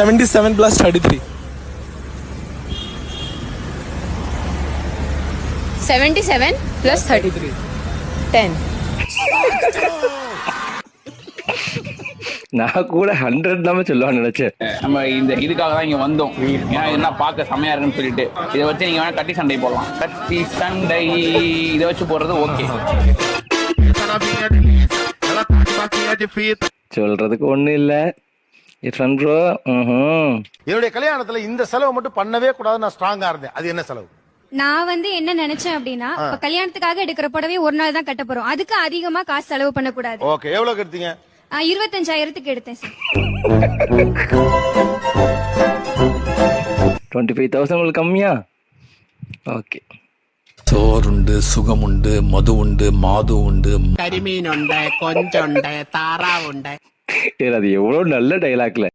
77 plus 33. 77 plus 33. 10. நான் கூட 100 தான் சொல்லுவான்னு நினைச்சேன். நம்ம இந்த இதுக்காக தான் இங்க வந்தோம். ஏன்னா என்ன பார்க்க செமையா இருக்குன்னு சொல்லிட்டு இதை வச்சு நீங்க வேணா கட்டி சண்டை போடலாம். கட்டி சண்டை இதை வச்சு போடுறது ஓகே. சொல்றதுக்கு ஒண்ணு இல்ல ப்ரோ. என்னுடைய கல்யாணத்துல இந்த செலவு மட்டும் பண்ணவே கூடாது, நான் ஸ்ட்ராங்கா இருந்தேன். அது என்ன செலவு? நான் என்ன நினைச்சேன் அப்படின்னா, இப்ப கல்யாணத்துக்காக எடுக்கிற புடவை ஒரு நாள் தான் கட்ட போறோம், அதுக்கு அதிகமா காசு செலவு பண்ண கூடாது. ஓகே, எவ்வளவு எடுத்தீங்க? 25,000க்கு எடுத்தேன் சார். 25,000 உங்களுக்கு கம்மியா? ஓகே. ചോറുണ്ട്, സുഖമുണ്ട്, മധുവുണ്ട്, മാധുവുണ്ട്, കരിമീനുണ്ട്, കൊഞ്ചുണ്ട്, താറാവുണ്ട്. அது எவ்வளவு நல்ல டைலாக்ல